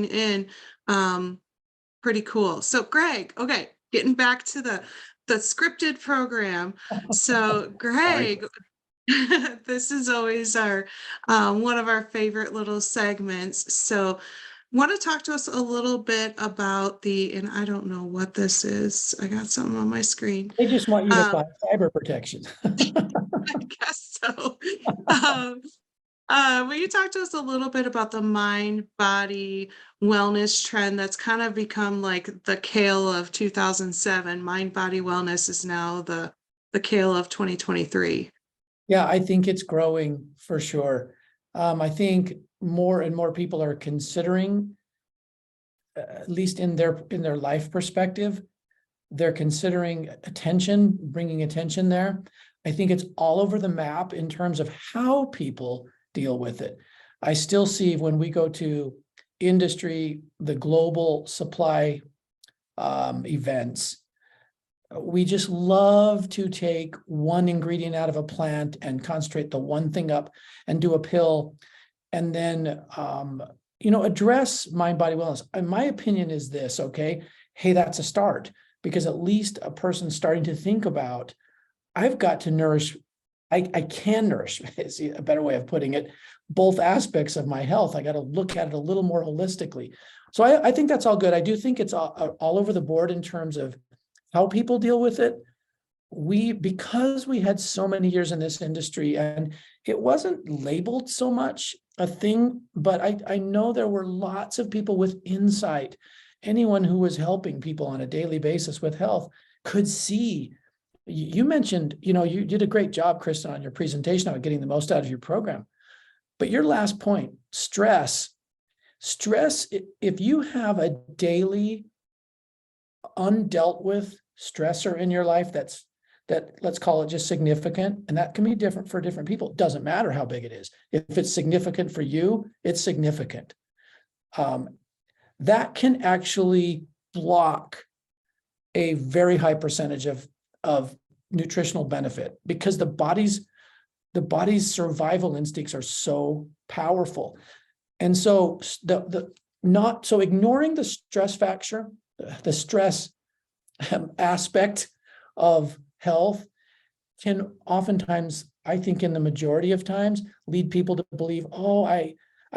in. Pretty cool. So Greg, okay, getting back to the scripted program. So Sorry. Greg, this is always our one of our favorite little segments. So want to talk to us a little bit about and I don't know what this is. I got something on my screen. They just want you to buy cyber protection. I guess so. Um, will you talk to us a little bit about the mind body wellness trend that's kind of become like the Kale of 2007? Mind body wellness is now the Kale of 2023. Yeah, I think it's growing for sure. I think more and more people are considering, at least in their life perspective, they're considering attention, bringing attention there. I think it's all over the map in terms of how people deal with it. I still see when we go to industry, the global supply events, we just love to take one ingredient out of a plant and concentrate the one thing up and do a pill and then address mind body wellness. And my opinion is this, okay, hey, that's a start, because at least a person's starting to think about, I've got to nourish, I can nourish, is a better way of putting it, both aspects of my health. I got to look at it a little more holistically. So I think that's all good. I do think it's all over the board in terms of how people deal with it. Because we had so many years in this industry and it wasn't labeled so much a thing, but I know there were lots of people with insight. Anyone who was helping people on a daily basis with health could see. You mentioned, you did a great job, Kristen, on your presentation on getting the most out of your program. But your last point, stress, if you have a daily undealt with stressor in your life that let's call it just significant, and that can be different for different people. It doesn't matter how big it is. If it's significant for you, it's significant. That can actually block a very high percentage of nutritional benefit, because the body's survival instincts are so powerful. And so ignoring the stress factor, the stress aspect of health can oftentimes, I think in the majority of times, lead people to believe, oh, I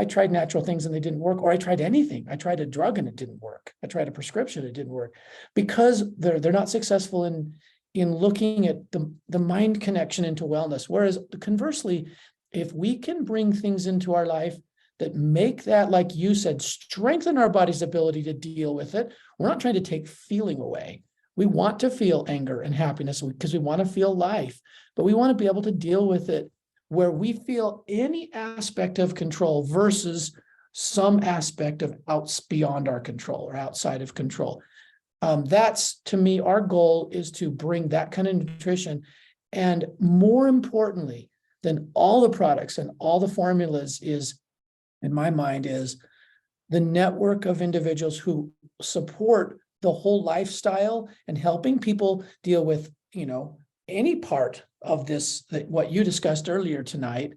tried natural things and they didn't work, or I tried anything. I tried a drug and it didn't work. I tried a prescription, it didn't work, because they're not successful in looking at the mind connection into wellness. Whereas conversely, if we can bring things into our life that make that, like you said, strengthen our body's ability to deal with it. We're not trying to take feeling away. We want to feel anger and happiness because we want to feel life, but we want to be able to deal with it where we feel any aspect of control versus some aspect of beyond our control or outside of control. That's, to me, our goal is to bring that kind of nutrition. And more importantly than all the products and all the formulas is, in my mind, is the network of individuals who support the whole lifestyle and helping people deal with, any part of this, that what you discussed earlier tonight,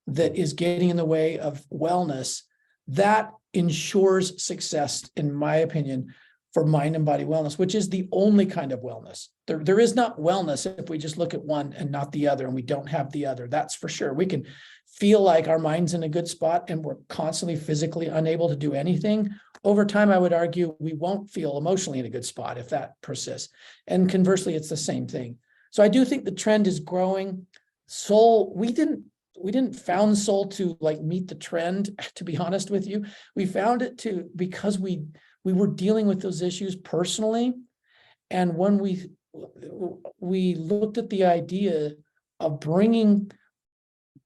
that is getting in the way of wellness. That ensures success, in my opinion, for mind and body wellness, which is the only kind of wellness. There is not wellness if we just look at one and not the other, and we don't have the other. That's for sure. We can feel like our mind's in a good spot and we're constantly physically unable to do anything. Over time, I would argue we won't feel emotionally in a good spot if that persists. And conversely, it's the same thing. So I do think the trend is growing. Soul, we didn't found Soul to meet the trend, to be honest with you. We found it because we were dealing with those issues personally. And when we looked at the idea of bringing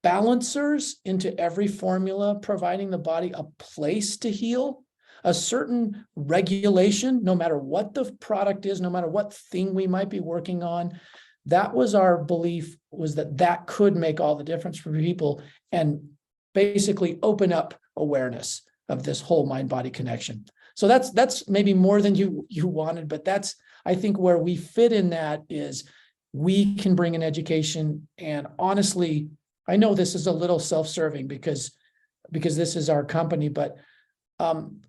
balancers into every formula, providing the body a place to heal, a certain regulation, no matter what the product is, no matter what thing we might be working on, that was our belief, was that could make all the difference for people and basically open up awareness of this whole mind-body connection. So that's maybe more than you wanted, but that's, I think, where we fit in. That is, we can bring an education. And honestly, I know this is a little self-serving because this is our company, but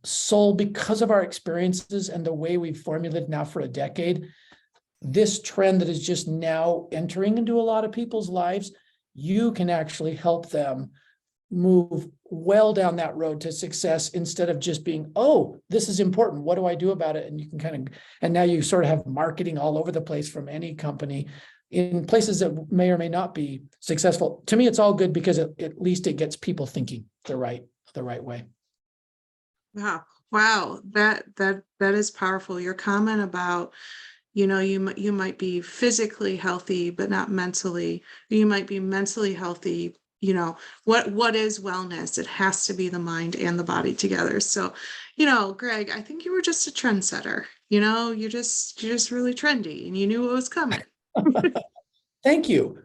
Soul, because of our experiences and the way we've formulated now for a decade, this trend that is just now entering into a lot of people's lives, you can actually help them move well down that road to success instead of just being, oh, this is important. What do I do about it? And you can kind of, and now you sort of have marketing all over the place from any company in places that may or may not be successful. To me, it's all good because at least it gets people thinking the right way. Wow. Wow. That is powerful. Your comment about, you might be physically healthy, but not mentally. You might be mentally healthy. What is wellness? It has to be the mind and the body together. So, Greg, I think you were just a trendsetter. You're just really trendy and you knew what was coming. Thank you.